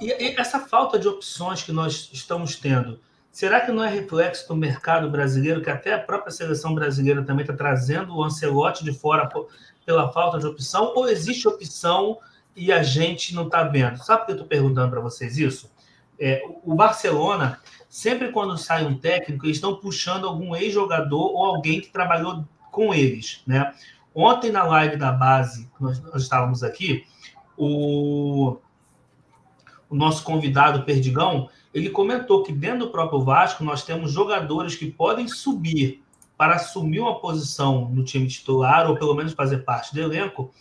E essa falta de opções que nós estamos tendo, será que não é reflexo do mercado brasileiro, que até a própria seleção brasileira também está trazendo o Ancelotti de fora pela falta de opção? Ou existe opção e a gente não está vendo? Sabe por que eu estou perguntando para vocês isso? O Barcelona, sempre quando sai um técnico, eles estão puxando algum ex-jogador ou alguém que trabalhou com eles, né? Ontem, na live da base, nós estávamos aqui, o nosso convidado Perdigão, ele comentou que dentro do próprio Vasco nós temos jogadores que podem subir para assumir uma posição no time titular ou pelo menos fazer parte do elenco.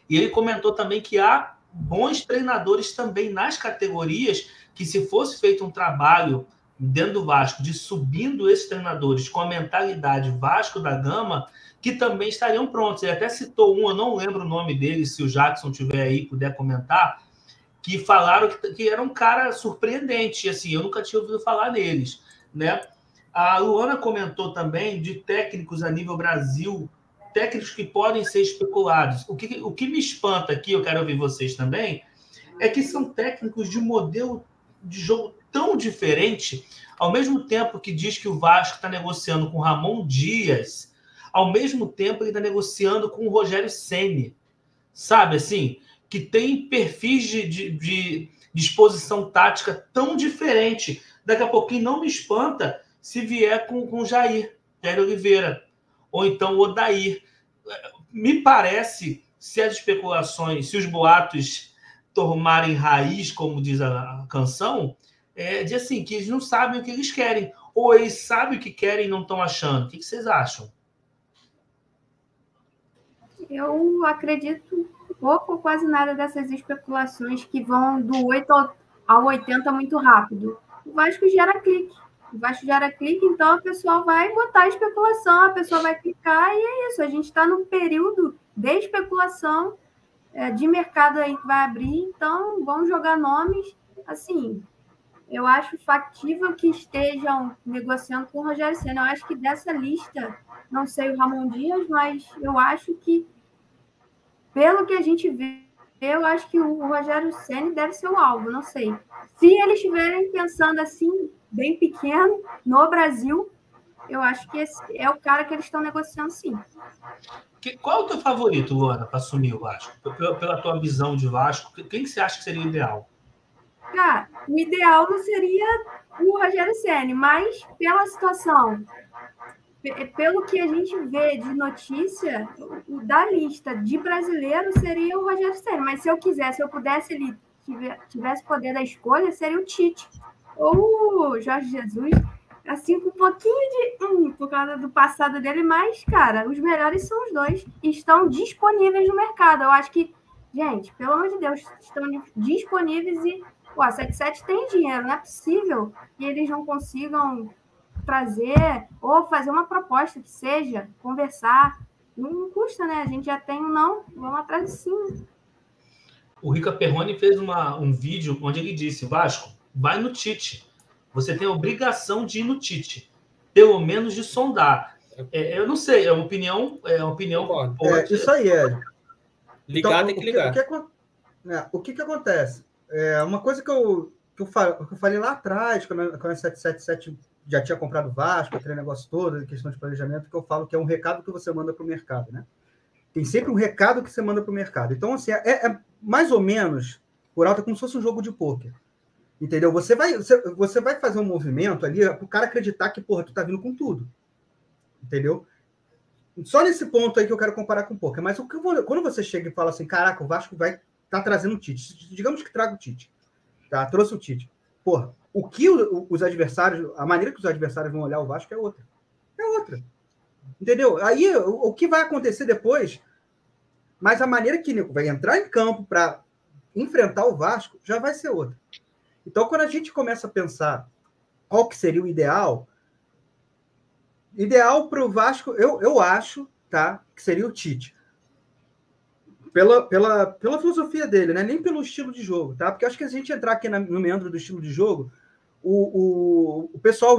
E ele comentou também que há bons treinadores também nas categorias que, se fosse feito um trabalho dentro do Vasco de subindo esses treinadores com a mentalidade Vasco da Gama, que também estariam prontos. Ele até citou um, eu não lembro o nome dele, se o Jackson tiver aí puder comentar, que falaram que era um cara surpreendente, assim, eu nunca tinha ouvido falar neles, né? A Luana comentou também de técnicos a nível Brasil, técnicos que podem ser especulados. O que me espanta aqui, eu quero ouvir vocês também, é que são técnicos de modelo de jogo tão diferente, ao mesmo tempo que diz que o Vasco está negociando com o Ramon Dias, ao mesmo tempo ele está negociando com o Rogério Ceni, sabe, assim, que tem perfis de disposição tática tão diferente. Daqui a pouquinho não me espanta se vier com o Jair Oliveira, ou então o Odair. Me parece, se as especulações, se os boatos tomarem raiz, como diz a canção, de assim, que eles não sabem o que eles querem, ou eles sabem o que querem e não estão achando. O que vocês acham? Eu acredito pouco ou quase nada dessas especulações que vão do 8 ao 80 muito rápido. O Vasco gera clique. O Vasco gera clique, então a pessoa vai botar especulação, a pessoa vai clicar e é isso. A gente está num período de especulação, de mercado aí que vai abrir, então vão jogar nomes. Assim, eu acho factível que estejam negociando com o Rogério Ceni. Eu acho que dessa lista, não sei o Ramon Dias, mas eu acho que, pelo que a gente vê, eu acho que o Rogério Ceni deve ser o alvo, não sei. Se eles estiverem pensando assim, bem pequeno, no Brasil, eu acho que esse é o cara que eles estão negociando, sim. Qual é o teu favorito, Luana, para assumir o Vasco? Pela tua visão de Vasco, quem que você acha que seria o ideal? Cara, o ideal não seria o Rogério Ceni, mas pela situação, pelo que a gente vê de notícia, da lista de brasileiros seria o Rogério Ceni. Mas se eu quisesse, se eu pudesse, ele tivesse poder da escolha, seria o Tite ou o Jorge Jesus, assim, com um pouquinho de por causa do passado dele, mas, cara, os melhores são os dois e estão disponíveis no mercado. Eu acho que, gente, pelo amor de Deus, estão disponíveis e a 77 tem dinheiro, não é possível que eles não consigam trazer ou fazer uma proposta que seja, conversar. Não custa, né? A gente já tem não, vamos atrás de sim. O Rica Perrone fez um vídeo onde ele disse: Vasco, vai no Tite. Você tem a obrigação de ir no Tite. Pelo menos de sondar. Eu não sei, é uma opinião. Isso aí, Ed. Ligar, então, tem que ligar. O que acontece? Uma coisa que eu falei lá atrás, quando a 777 já tinha comprado o Vasco, aquele negócio todo, questão de planejamento, que eu falo que é um recado que você manda para o mercado, né? Tem sempre um recado que você manda para o mercado. Então, assim, é mais ou menos, por alto, como se fosse um jogo de pôquer. Entendeu? Você vai fazer um movimento ali para o cara acreditar que, porra, tu tá vindo com tudo. Entendeu? Só nesse ponto aí que eu quero comparar com o pôquer. Mas quando você chega e fala assim, caraca, o Vasco vai tá trazendo o Tite. Digamos que traga o Tite. Tá? Trouxe o Tite. Porra, o que os adversários, a maneira que os adversários vão olhar o Vasco é outra. É outra. Entendeu? Aí, o que vai acontecer depois, mas a maneira que o vai entrar em campo para enfrentar o Vasco já vai ser outra. Então, quando a gente começa a pensar qual que seria o ideal para o Vasco, eu acho, tá, que seria o Tite. Pela filosofia dele, né? Nem pelo estilo de jogo, tá? Porque eu acho que a gente entrar aqui no meandro do estilo de jogo, o pessoal,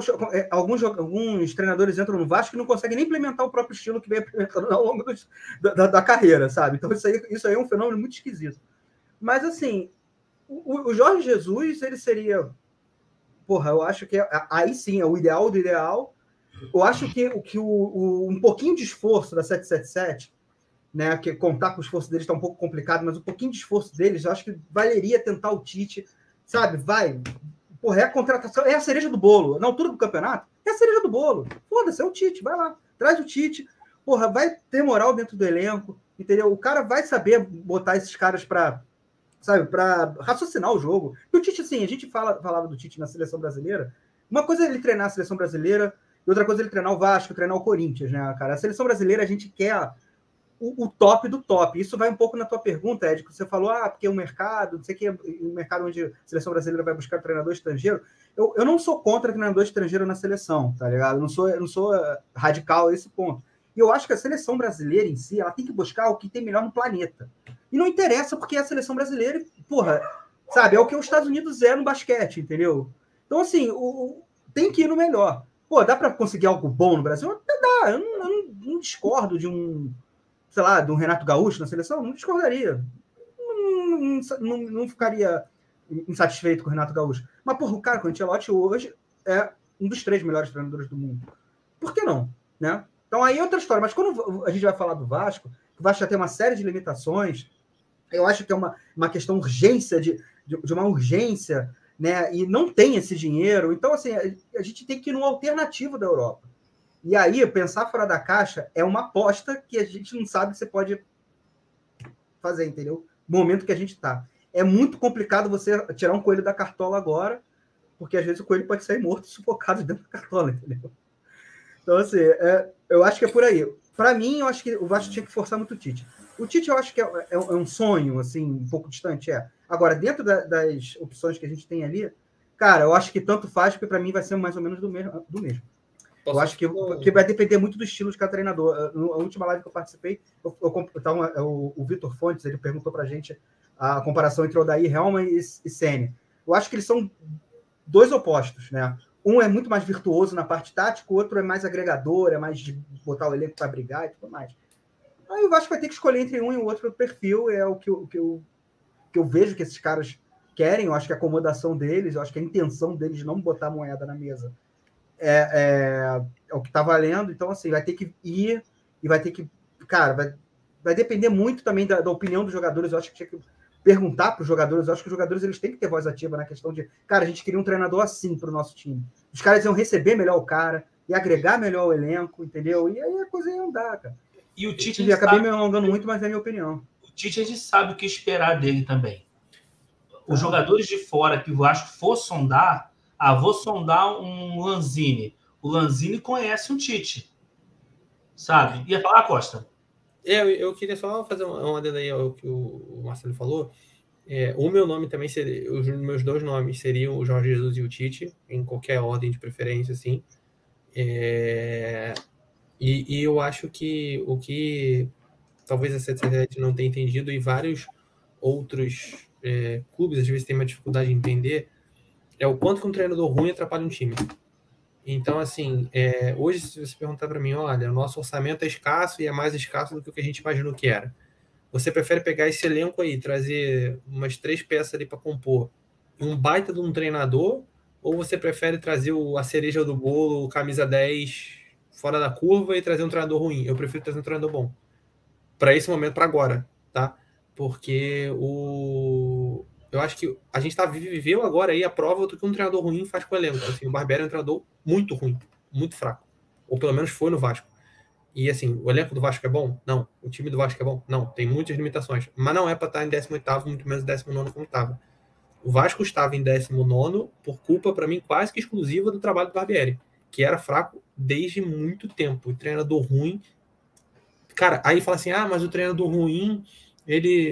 alguns treinadores entram no Vasco e não conseguem nem implementar o próprio estilo que vem implementando ao longo da carreira, sabe? Então isso aí é um fenômeno muito esquisito. Mas, assim, o Jorge Jesus, ele seria... Porra, eu acho que aí sim é o ideal do ideal. Eu acho que um pouquinho de esforço da 777, né, que contar com o esforço deles está um pouco complicado, mas um pouquinho de esforço deles, eu acho que valeria tentar o Tite, sabe? Vai. Porra, é a contratação, é a cereja do bolo. Na altura do campeonato, é a cereja do bolo. Foda-se, é o Tite, vai lá. Traz o Tite. Porra, vai ter moral dentro do elenco, entendeu? O cara vai saber botar esses caras para raciocinar o jogo. E o Tite, assim, a gente falava do Tite na seleção brasileira. Uma coisa é ele treinar a seleção brasileira e outra coisa é ele treinar o Vasco, treinar o Corinthians, né, cara? A seleção brasileira a gente quer o top do top. Isso vai um pouco na tua pergunta, Ed, que você falou, porque o mercado, não sei o que, o mercado onde a seleção brasileira vai buscar treinador estrangeiro. Eu não sou contra treinador estrangeiro na seleção, tá ligado? Eu não sou radical a esse ponto. E eu acho que a seleção brasileira em si, ela tem que buscar o que tem melhor no planeta. E não interessa porque a seleção brasileira, porra, sabe, é o que os Estados Unidos é no basquete, entendeu? Então, assim, tem que ir no melhor. Pô, dá para conseguir algo bom no Brasil? Dá. Eu não discordo de sei lá, de um Renato Gaúcho na seleção? Não discordaria. Não ficaria insatisfeito com o Renato Gaúcho. Mas, porra, o cara, com o Ancelotti hoje é um dos 3 melhores treinadores do mundo. Por que não? Né? Então, aí é outra história. Mas quando a gente vai falar do Vasco, o Vasco já tem uma série de limitações. Eu acho que é uma questão urgência, de uma urgência, né? E não tem esse dinheiro. Então, assim, a gente tem que ir num alternativo da Europa. E aí, pensar fora da caixa é uma aposta que a gente não sabe que você pode fazer, entendeu? No momento que a gente está. É muito complicado você tirar um coelho da cartola agora, porque às vezes o coelho pode sair morto, sufocado dentro da cartola, entendeu? Então, assim, eu acho que é por aí. Para mim, eu acho que o Vasco tinha que forçar muito o Tite. O Tite, eu acho que é um sonho, assim, um pouco distante, Agora, dentro das opções que a gente tem ali, cara, eu acho que tanto faz, porque para mim vai ser mais ou menos do mesmo. Eu acho que vai depender muito do estilo de cada treinador. Na última live que eu participei, o Vitor Fontes, ele perguntou para a gente a comparação entre Odair Helman e Ceni. Eu acho que eles são 2 opostos, né? Um é muito mais virtuoso na parte tática, o outro é mais agregador, é mais de botar o elenco para brigar e tudo mais. Aí o Vasco vai ter que escolher entre um e o outro perfil, é o que eu vejo que esses caras querem, eu acho que a acomodação deles, eu acho que a intenção deles de não botar moeda na mesa é o que está valendo. Então, assim, vai ter que ir e vai ter que... Cara, vai depender muito também da opinião dos jogadores. Eu acho que tinha que perguntar para os jogadores. Eu acho que os jogadores eles têm que ter voz ativa na questão de... Cara, a gente queria um treinador assim para o nosso time. Os caras iam receber melhor o cara e agregar melhor o elenco, entendeu? E aí a coisa ia andar, cara. E o Tite... Eu acabei me alongando muito, mas é a minha opinião. O Tite, a gente sabe o que esperar dele também. Os jogadores de fora que o Vasco for sondar... vou sondar um Lanzini. O Lanzini conhece um Tite, sabe? Ia falar, Costa? Eu queria só fazer uma adenda aí ao que o Marcelo falou. O meu nome também seria... Os meus 2 nomes seriam o Jorge Jesus e o Tite, em qualquer ordem de preferência, assim. E eu acho que o que talvez a 777 não tenha entendido e vários outros clubes às vezes têm uma dificuldade de entender é o quanto que um treinador ruim atrapalha um time. Então, assim, hoje, se você perguntar para mim, olha, o nosso orçamento é escasso e é mais escasso do que o que a gente imaginou que era. Você prefere pegar esse elenco aí, trazer umas 3 peças ali para compor e um baita de um treinador, ou você prefere trazer a cereja do bolo, o camisa 10 fora da curva e trazer um treinador ruim? Eu prefiro trazer um treinador bom. Para esse momento, para agora, tá? Porque eu acho que a gente viveu agora aí a prova do que um treinador ruim faz com o elenco. Assim, o Barbieri é um treinador muito ruim, muito fraco. Ou pelo menos foi no Vasco. E assim, o elenco do Vasco é bom? Não. O time do Vasco é bom? Não. Tem muitas limitações. Mas não é para estar em 18º, muito menos 19º como estava. O Vasco estava em 19º por culpa, para mim, quase que exclusiva do trabalho do Barbieri, que era fraco desde muito tempo. O treinador ruim... Cara, aí fala assim, mas o treinador ruim...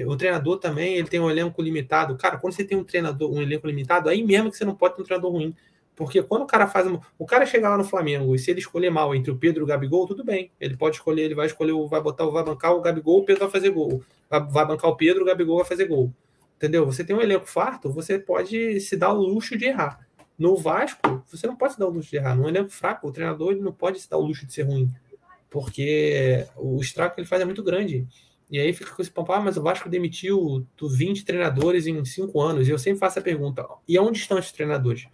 o treinador também, ele tem um elenco limitado. Cara, quando você tem um elenco limitado, aí mesmo que você não pode ter um treinador ruim. Porque quando o cara chega lá no Flamengo e se ele escolher mal entre o Pedro e o Gabigol, tudo bem. Ele pode escolher, ele vai bancar o Gabigol, o Pedro vai fazer gol. Vai bancar o Pedro, o Gabigol vai fazer gol. Entendeu? Você tem um elenco farto, você pode se dar o luxo de errar. No Vasco, você não pode se dar o luxo de errar. Num elenco fraco, o treinador ele não pode se dar o luxo de ser ruim. Porque o estrago que ele faz é muito grande. E aí fica com esse papo, mas o Vasco demitiu 20 treinadores em 5 anos. E eu sempre faço a pergunta, e onde estão esses treinadores?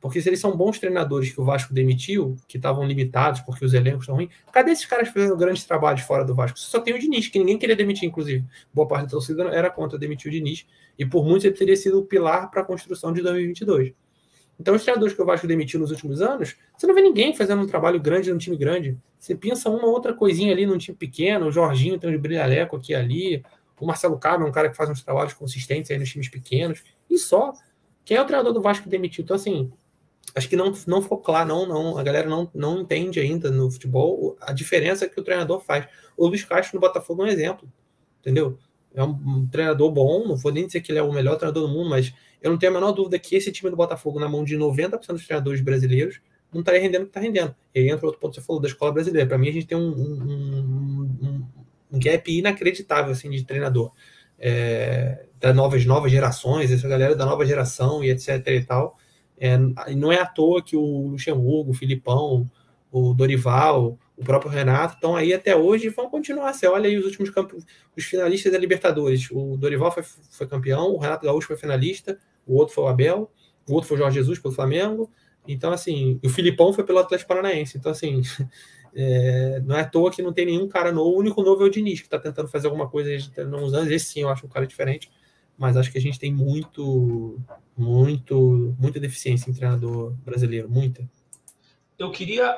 Porque se eles são bons treinadores que o Vasco demitiu, que estavam limitados porque os elencos estão ruins, cadê esses caras fazendo grandes trabalhos fora do Vasco? Só tem o Diniz, que ninguém queria demitir, inclusive. Boa parte da torcida era contra demitir o Diniz. E por muitos ele teria sido o pilar para a construção de 2022. Então, os treinadores que o Vasco demitiu nos últimos anos, você não vê ninguém fazendo um trabalho grande num time grande. Você pensa uma outra coisinha ali num time pequeno, o Jorginho tem um brilhaleco aqui e ali, o Marcelo Cabo é um cara que faz uns trabalhos consistentes aí nos times pequenos, e só. Quem é o treinador do Vasco que demitiu? Então, assim, acho que não ficou claro, a galera não entende ainda no futebol a diferença que o treinador faz. O Luiz Castro no Botafogo é um exemplo, entendeu? É um treinador bom, não vou nem dizer que ele é o melhor treinador do mundo, mas eu não tenho a menor dúvida que esse time do Botafogo, na mão de 90% dos treinadores brasileiros, não estaria rendendo o que está rendendo. E aí entra outro ponto que você falou, da escola brasileira. Para mim, a gente tem um gap inacreditável assim, de treinador. Das novas gerações, essa galera da nova geração e etc. e tal. Não é à toa que o Luxemburgo, o Filipão, o Dorival, o próprio Renato estão aí até hoje e vão continuar. Você olha aí os últimos os finalistas da Libertadores. O Dorival foi campeão, o Renato Gaúcho foi finalista, o outro foi o Abel, o outro foi o Jorge Jesus pelo Flamengo. Então, assim, o Filipão foi pelo Atlético Paranaense. Então, assim, não é à toa que não tem nenhum cara novo. O único novo é o Diniz, que está tentando fazer alguma coisa há uns anos. Esse sim, eu acho um cara diferente. Mas acho que a gente tem muita deficiência em treinador brasileiro. Muita. Eu queria